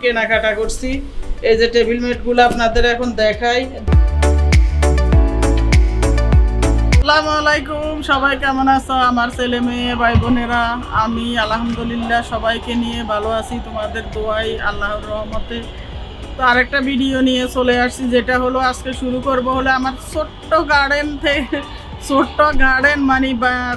কেনাকাটা করছি। এই যে টেবিল ম্যাটগুলো আপনাদের এখন দেখাই। আসসালামু আলাইকুম, সবাই কেমন আছো? আমার ছেলে মেয়ে ভাই বোনেরা, আমি আলহামদুলিল্লাহ সবাইকে নিয়ে ভালো আছি, তোমাদের দোয়াই আল্লাহর রহমতে। তো আরেকটা ভিডিও নিয়ে চলে আসছি, যেটা হলো আজকে শুরু করব হলো আমার ছোট্ট গার্ডেন থেকে, ছোট্ট গার্ডেন মানে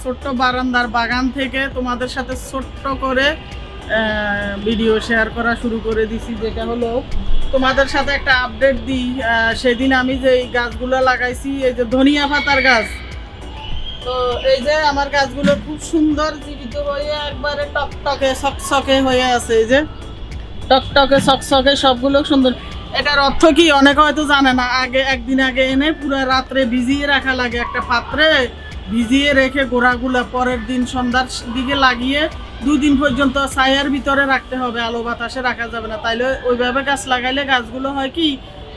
ছোট্ট বারান্দার বাগান থেকে তোমাদের সাথে ছোট্ট করে ভিডিও শেয়ার করা শুরু করে দিছি। যেটা হলো তোমাদের সাথে একটা আপডেট দিই। সেদিন আমি যে এই গাছগুলো লাগাইছি, এই যে ধনিয়া পাতার গাছ, তো এই যে আমার গাছগুলো খুব সুন্দর জীবিত হয়ে একবারে টকটকে সকসকে হয়ে আছে। এই যে টকটকে সকসকে সবগুলো সুন্দর। এটার অর্থ কি অনেকে হয়তো জানে না। একদিন আগে এনে পুরো রাত্রে ভিজিয়ে রাখা লাগে, একটা পাত্রে ভিজিয়ে রেখে গোড়াগুলো পরের দিন সন্ধ্যার দিকে লাগিয়ে 2 দিন পর্যন্ত ছায়ার ভিতরে রাখতে হবে, আলো বাতাসে রাখা যাবে না। তাইলে ওইভাবে গাছ লাগাইলে গাছগুলো হয় কি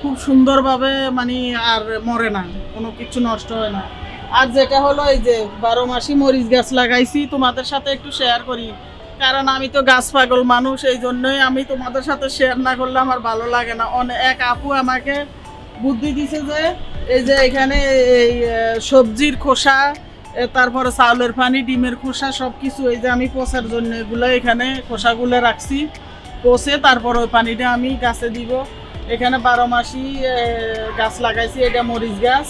খুব সুন্দরভাবে মানে আর মরে না, কোনো কিছু নষ্ট হয় না। আর যেটা হলো এই যে 12 মাসি মরিচ গাছ লাগাইছি, তোমাদের সাথে একটু শেয়ার করি, কারণ আমি তো গাছ পাগল মানুষ, এই জন্যই আমি তোমাদের সাথে শেয়ার না করলে আমার ভালো লাগে না। এক আপু আমাকে বুদ্ধি দিছে যে এই যে এখানে এই সবজির খোসা, তারপরে চাউলের পানি, ডিমের খোসা সব কিছু এই যে আমি পচার জন্য এগুলো এখানে খোসাগুলো রাখছি, পচে তারপর ওই পানিটা আমি গাছে দিব। এখানে 12 মাসি গাছ লাগাইছি, এটা মরিচ গাছ,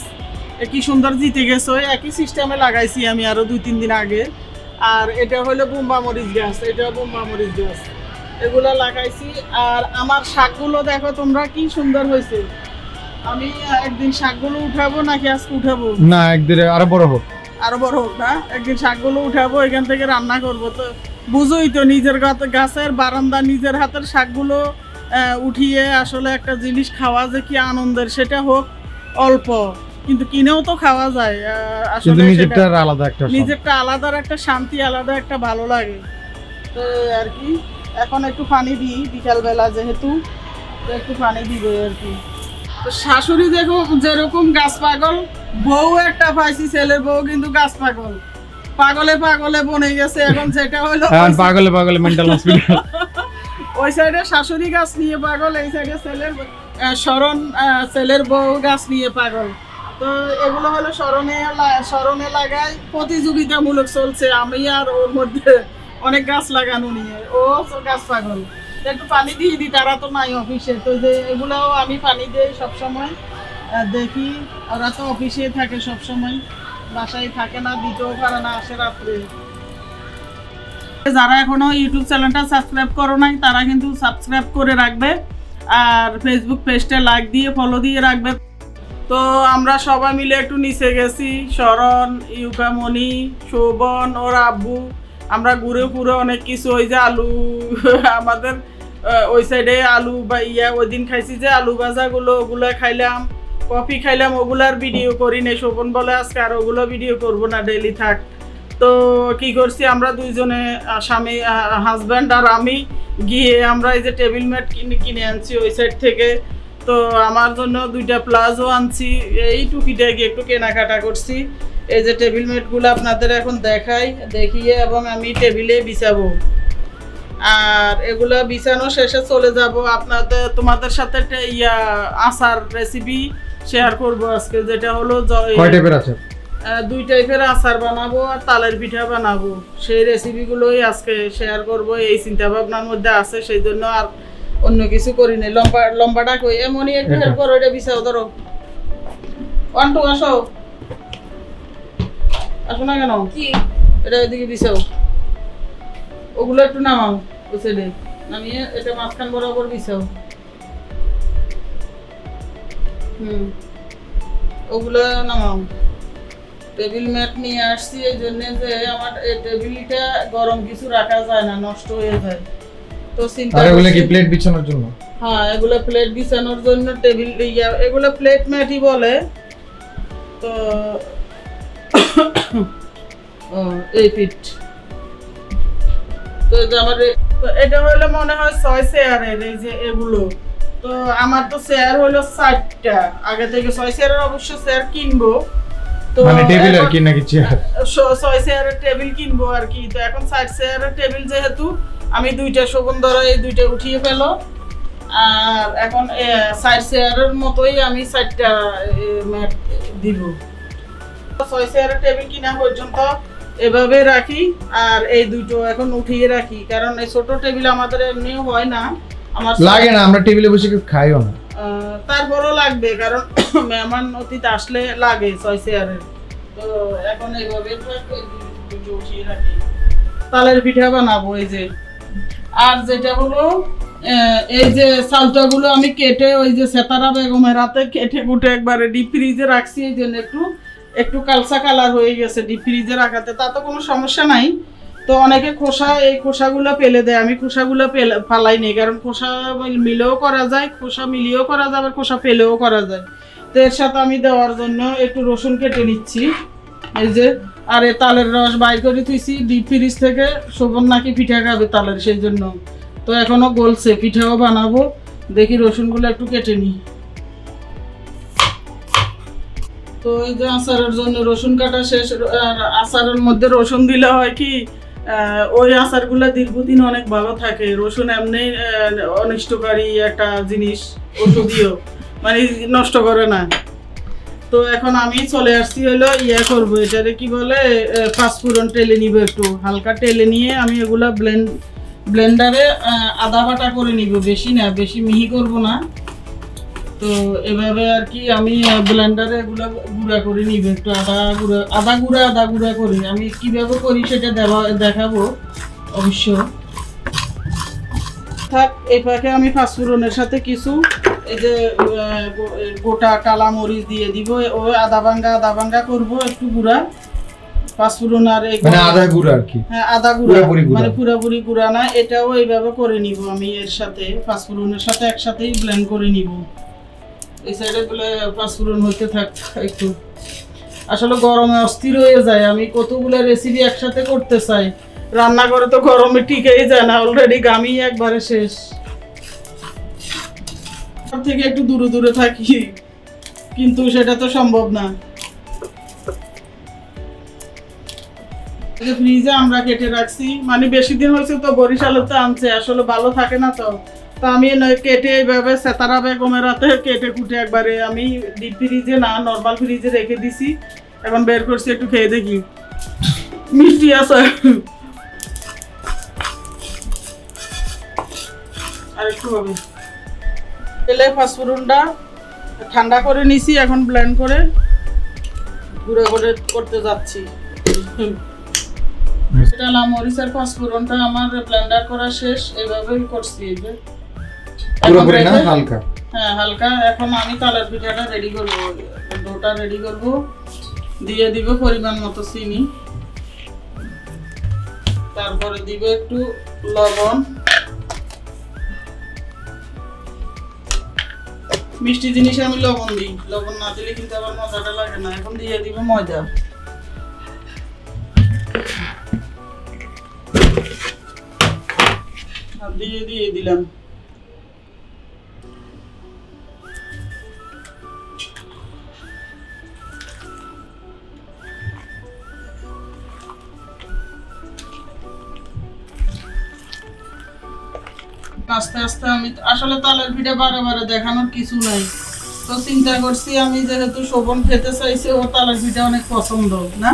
কি সুন্দর জিতে গেছে, একই সিস্টেমে লাগাইছি আমি আরও 2-3 দিন আগে। আর এটা হলো বোম্বা মরিচ গাছ, এটা বোম্বা মরিচ গাছ, এগুলো লাগাইছি। আর আমার শাকগুলো দেখো তোমরা কি সুন্দর হয়েছে। আমি একদিন শাকগুলো উঠাবো, নাকি আজকে উঠাবো না, একদিন আরো বড় হোক, আরো বড় হোক না, একদিন শাকগুলো উঠাবো, এখান থেকে রান্না করবো। তো বুঝোই তো, নিজের গাছের বারান্দা নিজের হাতের শাকগুলো উঠিয়ে আসলে একটা জিনিস খাওয়া যে কি আনন্দের, সেটা হোক অল্প, কিন্তু কিনেও তো খাওয়া যায়। আসলে নিজেরটা আলাদা একটা শান্তি, আলাদা একটা ভালো লাগে। তো আর কি এখন একটু পানি দিই বিকালবেলা, যেহেতু একটু পানি দিবে আর কি। তো শাশুড়ি দেখো যেরকম গাছ পাগল, বউ একটা পাইছি, ছেলের বউ কিন্তু গাছ পাগল, পাগলে পাগলে বনে গেছে এখন। যেটা হলো পাগলে পাগলে মেন্টাল হসপিটাল। ওই সাইডে শাশুড়ি গাছ নিয়ে পাগল, এই সাইডে ছেলের বউ গাছ নিয়ে পাগল। তো এগুলো হলো স্মরণে লাগাই, প্রতিযোগিতামূলক চলছে, আমি আর ওর মধ্যে অনেক গাছ লাগানো নিয়ে। ও গাছ পাগল, একটু পানি দিয়ে দিই, তারা তো নাই অফিসে, তো যে এগুলোও আমি পানি দিই সবসময়। দেখি ওরা তো অফিসে থাকে সবসময়, বাসায় থাকে না, দিতেও পারে না, আসে রাত্রে। যারা এখনো ইউটিউব চ্যানেলটা সাবস্ক্রাইব করো নাই, তারা কিন্তু সাবস্ক্রাইব করে রাখবে, আর ফেসবুক পেজটা লাইক দিয়ে ফলো দিয়ে রাখবে। তো আমরা সবাই মিলে একটু নিচে গেছি, শরণ, ইউকামণি, শোভন, ওর আব্বু, আমরা ঘুরে ঘুরে অনেক কিছু, ওই যে আলু আমাদের ওই সাইডে আলু বা ওই দিন খাইছি যে আলু ভাজাগুলো, ওগুলো খাইলাম, কফি খাইলাম, ওগুলার ভিডিও করি নাই। শোভন বলে আজকে আর ওগুলো ভিডিও করবো না, ডেইলি থাক। তো কি করছি, আমরা দুইজনে, স্বামী হাজব্যান্ড আর আমি গিয়ে আমরা এই যে টেবিল ম্যাট কিনে আনছি ওই সাইড থেকে। তো আমার জন্য 2টা প্লাজো আনছি, এই টুকিটাকে একটু কেনাকাটা করছি। এই যে টেবিল ম্যাটগুলো আপনাদের এখন দেখিয়ে এবং আমি টেবিলে বিছাবো। আর এগুলো বিছানো শেষে চলে যাব তোমাদের সাথে আচার রেসিপি শেয়ার করব আজকে, যেটা হলো 2 টাইপের আচার বানাবো আর তালের পিঠা বানাবো। সেই রেসিপিগুলোই আজকে শেয়ার করব, এই চিন্তা ভাবনার মধ্যে আছে, সেই জন্য আর অন্য কিছু করি নাই। লম্বাটা কই এমনই একটু হেল্প করো, এটা বিছাও, ধরো 1 2 আসো না কেন, কি এটা এদিকে বিছাও, ওগুলো একটু নামাও, বুঝে নামিয়ে এটা মাঝখান বরাবর বিছাও। ওগুলো নামাও। টেবিল ম্যাট নিয়ে আসছি এই জন্য যে আমার এই টেবিলটা গরম কিছু রাখা যায় না, নষ্ট হয়ে যায়। তো চিন্তা এগুলো কি প্লেট বিছানোর জন্য? হ্যাঁ, এগুলো প্লেট বিছানোর জন্য টেবিল, এগুলো প্লেট ম্যাটই বলে। তো এই ফিট তো আমার এটা হলো মনে হয় 6 চেয়ারের, এই যে এগুলো। তো আমার তো চেয়ার হলো 4টা, আগে থেকে 6 চেয়ারের অবশ্য চেয়ার কিনবো। তো মানে টেবিল আর কি নাকি চেয়ার, 6 চেয়ারের টেবিল কিনবো আর কি। তো এখন 4 চেয়ারের টেবিল যেহেতু, আমি 2টা শোভন ধরো এই 2টা উঠিয়ে ফেলো, আর এখন সাইড চেয়ারের মতোই আমি 4টা ম্যাট দিব। 6 চেয়ারের টেবিল কিনা পর্যন্ত এভাবে রাখি, আর এই দুটো এখন উঠিয়ে রাখি, কারণ এই ছোট টেবিল আমাদের এমনিও হয় না, আমার লাগে না, আমরা টেবিলে বসে কেউ খাইও না। তারপরও লাগবে, কারণ মেহমান অতিথি আসলে লাগে 6 চেয়ারের। তো এখন এইভাবে দুটো উঠিয়ে রাখি। তালের পিঠা বানাবো এই যে। আর যেটা হলো এই যে চালটাগুলো আমি কেটে ওই যে সেতারা বেগমের হাতে কেটে কুটে একবারে ডিপ ফ্রিজে রাখছি, এই জন্য একটু কালসা কালার হয়ে গেছে ডিপ ফ্রিজে রাখাতে, তাতে কোনো সমস্যা নাই। তো অনেকে খোসা, এই খোসাগুলো ফেলে দেয়, আমি খোসাগুলো ফালাই নেই, কারণ খোসা মিলেও করা যায়, খোসা মিলিয়েও করা যায়, আবার খোসা ফেলেও করা যায়। তো এর সাথে আমি দেওয়ার জন্য একটু রসুন কেটে নিচ্ছি এই যে। আর এই তালের রস বাইর করে থুইছি ডিপ ফ্রিজ থেকে, শোভন নাকি পিঠা খাবে তালের, সেই জন্য। তো এখনো গলছে, পিঠাও বানাবো, দেখি রসুনগুলো একটু কেটে নিই। তো এই যে আচারের জন্য রসুন কাটা শেষ। আর আচারের মধ্যে রসুন দিলে হয় কি, ওই আচারগুলো দীর্ঘদিন অনেক ভালো থাকে। রসুন এমনি অনিষ্টকারী একটা জিনিস, ওষুধীয়, মানে নষ্ট করে না। তো এখন আমি চলে আসছি হলো করবো, এটারে কি বলে, পাঁচফোড়ন টেলে নিব, একটু হালকা টেলে নিয়ে আমি এগুলা ব্লেন্ডারে আদা বাটা করে নিব, বেশি না, বেশি মিহি করব না। তো এভাবে আর কি আমি ব্লেন্ডারে এগুলা গুঁড়া করে নিব, একটু আদা গুঁড়া করি। আমি কিভাবে করি সেটা দেখাবো অবশ্য। থাক, এই পাকে আমি পাঁচফোড়নের সাথে কিছু এই যে গোটা কালা মরিচ দিয়ে দিব, ও আদা ভাঙ্গা করব একটু গুঁড়া পাঁচফোড়ন। আর মানে আদা গুঁড়া আর কি, হ্যাঁ আদা গুঁড়া, মানে পুরোপুরি গুঁড়া না, এটাও এইভাবে করে নিব আমি, এর সাথে পাঁচফোড়নের সাথে একসাথেই ব্লেন্ড করে নিব। এই সাইডে বলে পাঁচফোড়ন হতে থাক একটু। আসলে গরমে অস্থির হয়ে যায়, আমি কতগুলো রেসিপি একসাথে করতে চাই, রান্না করে তো গরমে টিকেই যায় না, অলরেডি গামি একবারে শেষ। সব থেকে একটু দূরে থাকি, কিন্তু সেটা তো সম্ভব না। ফ্রিজে আমরা কেটে রাখছি, মানে বেশি দিন হয়েছে তো, বরিশালেতে আনছে, আসলে ভালো থাকে না। তো আমি কেটে এইভাবে সেতারা বেগমের হাতে কেটে কুটে একবারে আমি ডিপ ফ্রিজে না, নর্মাল ফ্রিজে রেখে দিছি। এখন বের করছি, একটু খেয়ে দেখি, মিষ্টি আছে। আর একটু হবে। তেলে পাঁচফোড়নটা ঠান্ডা করে নিছি, এখন ব্লেন্ড করে গুঁড়ো করে করতে যাচ্ছি। সেটা মরিচের পাঁচফোড়নটা আমার ব্লেন্ডার করা শেষ, এইভাবেই করছি। এই যে পুরোপুরি না, হালকা, হ্যাঁ হালকা। এখন আমি তালের পিঠাটা রেডি করবো, ডোটা রেডি করবো, দিয়ে দিব পরিমাণ মতো চিনি, তারপরে দিব একটু লবণ। মিষ্টি জিনিসে আমি লবণ দিই, লবণ না দিলে কিন্তু আবার মজাটা লাগে না। এখন দিয়ে দিব ময়দা, দিয়ে দিলাম। আস্তে আস্তে আমি আসলে তালের পিঠা বারে দেখানোর কিছু নাই, তো চিন্তা করছি আমি যেহেতু শোভন খেতে চাইছে, ও তালের পিঠা অনেক পছন্দ না,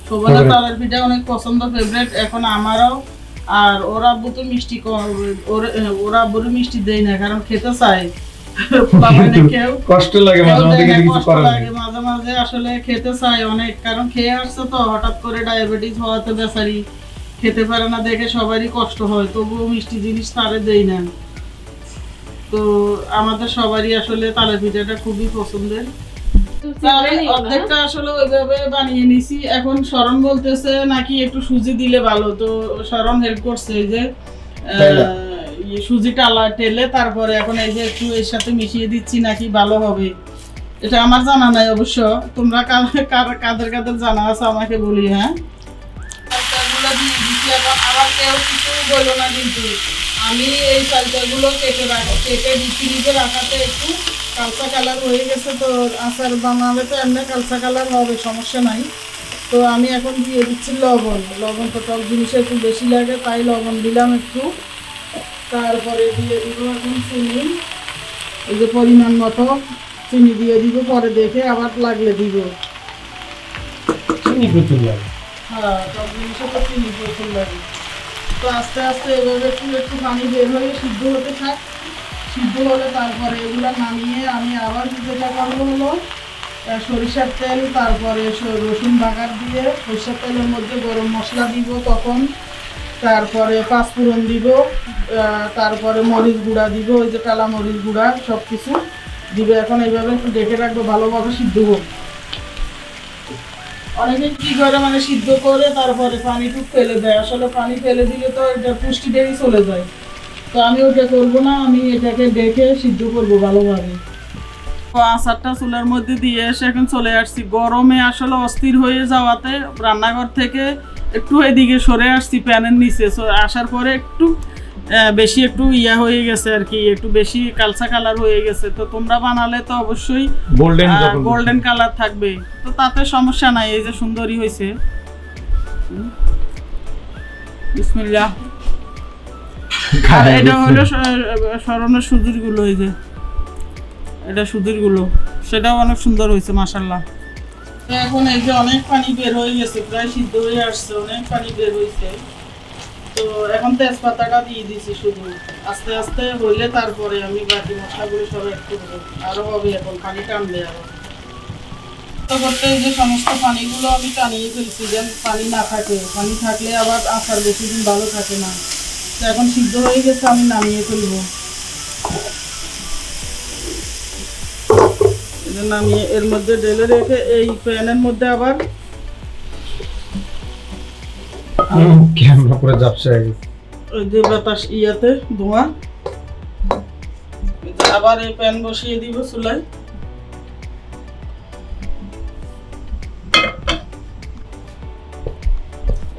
শোভনের তালের পিঠা অনেক পছন্দ, ফেভারিট। এখন আমারও। আর ওর আব্বু তো মিষ্টি, ওর আব্বুর মিষ্টি দেই না, কারণ খেতে চায়, কষ্ট লাগে মাঝে মাঝে, আসলে খেতে চায় অনেক, কারণ খেয়ে আসছে তো, হঠাৎ করে ডায়াবেটিস হওয়াতে বেচারি খেতে পারে না, দেখে সবারই কষ্ট হয়, তবুও মিষ্টি জিনিস তারে দেই না। তো আমাদের সবারই আসলে তালের পিঠাটা খুবই পছন্দের। অর্ধেকটা আসলে ওইভাবে বানিয়ে নিছি। এখন শরণ বলতেছে নাকি একটু সুজি দিলে ভালো, তো শরণ হেল্প করছে, এই যে সুজিটা টেলে তারপরে এখন এই যে একটু এর সাথে মিশিয়ে দিচ্ছি, নাকি ভালো হবে এটা আমার জানা নাই অবশ্য। তোমরা কাদের জানা আছে আমাকে বলি। হ্যাঁ, আবার কেউ কিছু বলো না, কিন্তু আমি এই চালটাগুলো কেটে ফ্রিজে রাখাতে একটু কালচা কালার হয়ে গেছে। তো আচার বানালে তো এমনি কালচা কালার হবে, সমস্যা নাই। তো আমি এখন দিয়ে দিচ্ছি লবণ। লবণ তো টক জিনিসে একটু বেশি লাগে, তাই লবণ দিলাম একটু। তারপরে দিয়ে দিব এখন চিনি, এই যে পরিমাণ মতো চিনি দিয়ে দিব, পরে দেখে আবার লাগলে দিব। চিনি প্রচুর লাগে। হ্যাঁ, সব জিনিসে তো চিনি প্রচুর লাগে। তো আস্তে আস্তে এভাবে একটু একটু পানি বের হয়ে সিদ্ধ হতে থাক। সিদ্ধ হলে তারপরে এগুলো নামিয়ে আমি আবার যেটা করবো হলো সরিষার তেল, তারপরে রসুন বাগার দিয়ে সরিষার তেলের মধ্যে গরম মশলা দিব তখন, তারপরে পাঁচফোড়ন দিব, তারপরে মরিচ গুঁড়া দিব, ওই যে কালা মরিচ গুঁড়া সব কিছু দিবে। এখন এইভাবে একটু দেখে রাখবো ভালোভাবে সিদ্ধ হোক। অনেকে কি করে মানে সিদ্ধ করে তারপরে পানিটুক ফেলে দেয়, আসলে পানি ফেলে দিলে তো এটা পুষ্টিটাই চলে যায়। তো আমি ওটা করবো না, আমি এটাকে দেখে সিদ্ধ করবো ভালোভাবে। তো আচারটা চুলার মধ্যে দিয়ে এসে এখন চলে আসছি। গরমে আসলে অস্থির হয়ে যাওয়াতে রান্নাঘর থেকে একটু এদিকে সরে আসছি প্যানের নিচে। আসার পরে একটু বেশি একটু ইয়া হয়ে গেছে আর কি, একটু বেশি কালচা কালার হয়ে গেছে। তো তোমরা বানালে তো অবশ্যই গোল্ডেন কালার থাকবে, তো তাতে সমস্যা নাই। এই যে সুন্দরই হয়েছে। বিসমিল্লাহ। আর এটা হলো স্মরণের সুজির গুলো, এই যে এটা সুজির গুলো, সেটাও অনেক সুন্দর হয়েছে মাশাআল্লাহ। এখন এই যে অনেক পানি বের হয়ে গেছে, প্রায় সিদ্ধ হয়ে আসছে, অনেক পানি বের হয়েছে। তো এখন তেজপাতাটা দিয়ে দিছি শুধু, আস্তে আস্তে হইলে তারপরে আমি বাকি মশলাগুলো সব অ্যাড করবো। আরো হবে, এখন পানি টানবে আরো। তো করতে এই যে সমস্ত পানিগুলো আমি টানিয়ে ফেলছি, যেন পানি না থাকে। পানি থাকলে আবার আচার বেশি দিন ভালো থাকে না। তো এখন সিদ্ধ হয়ে গেছে, আমি নামিয়ে ফেলবো। নামিয়ে এর মধ্যে ঢেলে রেখে এই প্যানের মধ্যে আবার ক্যামেরা পুরো ঝাপসা হয়ে গেছে। ওই যে বাতাস ইয়াতে ধোঁয়া, আবার এই প্যান বসিয়ে দিব চুলায়।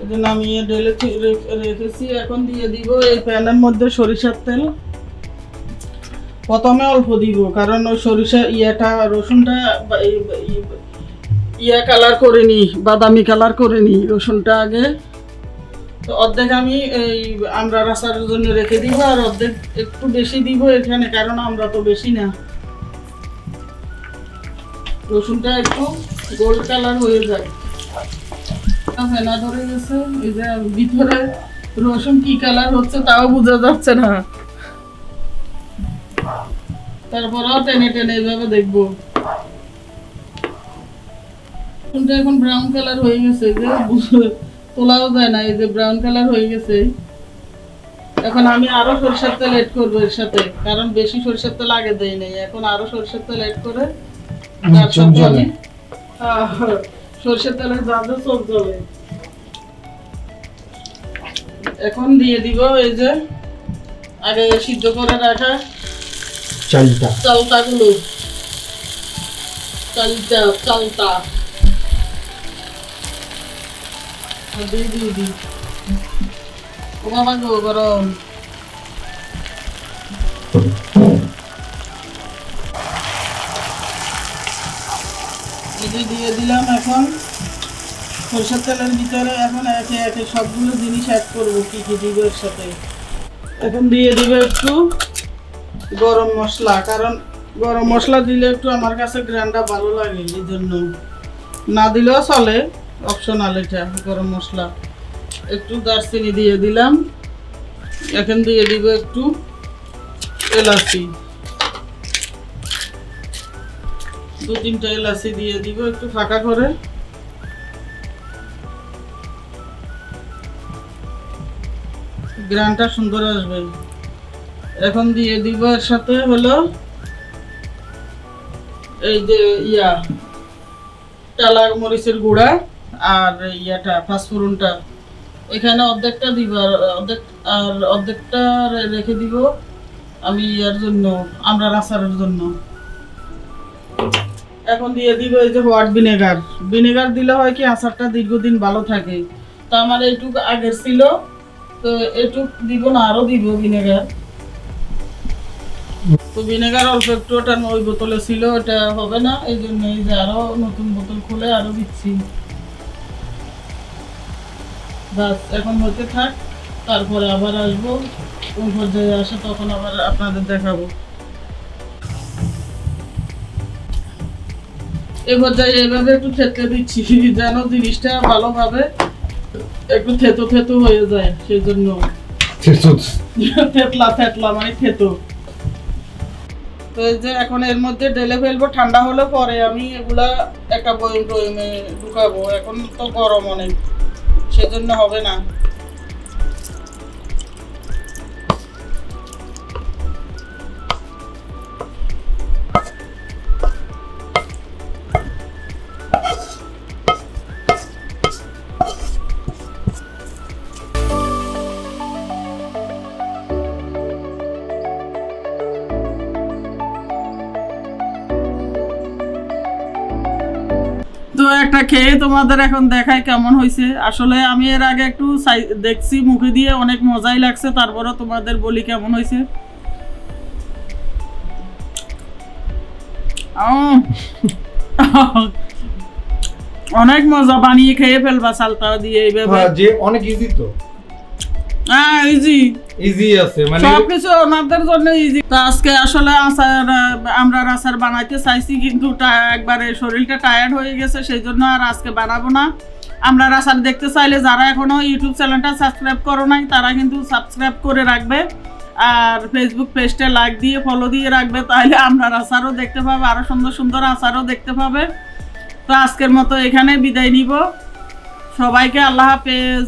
এই যে নামিয়ে ঢেলে রেখেছি। এখন দিয়ে দিব এই প্যানের মধ্যে সরিষার তেল। প্রথমে অল্প দিব, কারণ ওই সরিষা রসুনটা কালার করে নি, বাদামি কালার করে নি রসুনটা আগে। তো অর্ধেক আমি এই আমরা আচারের জন্য রেখে দিব, আর অর্ধেক একটু বেশি দিব এখানে, কারণ আমরা তো বেশি না। রসুনটা একটু গোল্ড কালার হয়ে যায়। ফেনা ধরে গেছে, এই যে ভিতরে রসুন কি কালার হচ্ছে তাও বোঝা যাচ্ছে না। তারপরেও টেনে টেনে এইভাবে দেখবো। রসুনটা এখন ব্রাউন কালার হয়ে গেছে, যে তোলাও যায় না, এই যে ব্রাউন কালার হয়ে গেছে। এখন আমি আরো সরিষার তেল এড করবো এর সাথে, কারণ বেশি সরিষার তেল আগে দেই নাই। এখন আরো সরিষার তেল এড করে তার সাথে আমি সরিষার তেলের জাদু চোখ জ্বলে। এখন দিয়ে দিব এই যে আগে সিদ্ধ করে রাখা চালটা গুলো, চালটা দিয়ে ও বাবা গো গরম। দিয়ে দিলাম। এখন সরষের তেলের ভিতরে এখন একে একে সবগুলো জিনিস অ্যাড করবো, কি কি দিব এর সাথে। এখন দিয়ে দিব একটু গরম মশলা, কারণ গরম মশলা দিলে একটু আমার কাছে গ্রানটা ভালো লাগে, এই জন্য। না দিলেও চলে, অপশনাল এটা গরম মশলা। একটু দারচিনি দিয়ে দিলাম। এখন দিয়ে দিব একটু এলাচি, 2-3টা এলাচি দিয়ে দিব একটু ফাঁকা করে। গ্রানটা সুন্দর আসবে। এখন দিয়ে দিব এর সাথে হলো এই যে টালা মরিচের গুঁড়া আর পাঁচফোড়নটা। এখানে অর্ধেকটা দিব, আর অর্ধেকটা রেখে দিব আমি ইয়ার জন্য, আমরা আচারের জন্য। এখন দিয়ে দিব এই যে হোয়াইট ভিনেগার। ভিনেগার দিলে হয় কি আচারটা দীর্ঘদিন ভালো থাকে। তো আমার এইটুকু আগের ছিল, তো এইটুক দিব না, আরো দিব ভিনেগার। তো ভিনেগার অল্প একটু, ওটা ওই বোতলে ছিল, ওটা হবে না, এই জন্য এই যে আরো নতুন বোতল খুলে আরো দিচ্ছি। বাস এখন হতে থাক, তারপরে আবার আসবো। ওই পর্যায়ে আসে তখন আবার আপনাদের দেখাবো। এই পর্যায়ে এইভাবে একটু থেততে দিচ্ছি যেন জিনিসটা ভালোভাবে একটু থেতো থেতো হয়ে যায়, সেই জন্য থেতলা মানে থেতো। তো এই যে এখন এর মধ্যে ঢেলে ফেলবো, ঠান্ডা হলে পরে আমি এগুলা একটা বয়মে ঢুকাবো। এখন তো গরম অনেক, সেজন্য হবে না। তো একটা খেয়ে তোমাদের এখন দেখাই কেমন হয়েছে। আসলে আমি এর আগে একটু দেখছি মুখে দিয়ে, অনেক মজাই লাগছে, তারপরে তোমাদের বলি কেমন হয়েছে। অনেক মজা, বানিয়ে খেয়ে ফেলবা সালতা দিয়ে এইভাবে। যে অনেক ইজি তো। হ্যাঁ ইজি ইজি আছে মানে সবকিছু ওনাদের জন্য ইজি। তো আজকে আসলে আচার, আমরা আচার বানাইতে চাইছি কিন্তু একবারে শরীরটা টায়ার্ড হয়ে গেছে, সেই জন্য আর আজকে বানাবো না। আমরা আচার দেখতে চাইলে যারা এখনো ইউটিউব চ্যানেলটা সাবস্ক্রাইব করো নাই তারা কিন্তু সাবস্ক্রাইব করে রাখবে, আর ফেসবুক পেজটা লাইক দিয়ে ফলো দিয়ে রাখবে, তাহলে আমরা আচারও দেখতে পাবে, আরো সুন্দর সুন্দর আচারও দেখতে পাবে। তো আজকের মতো এখানে বিদায় নিব, সবাইকে আল্লাহ হাফেজ।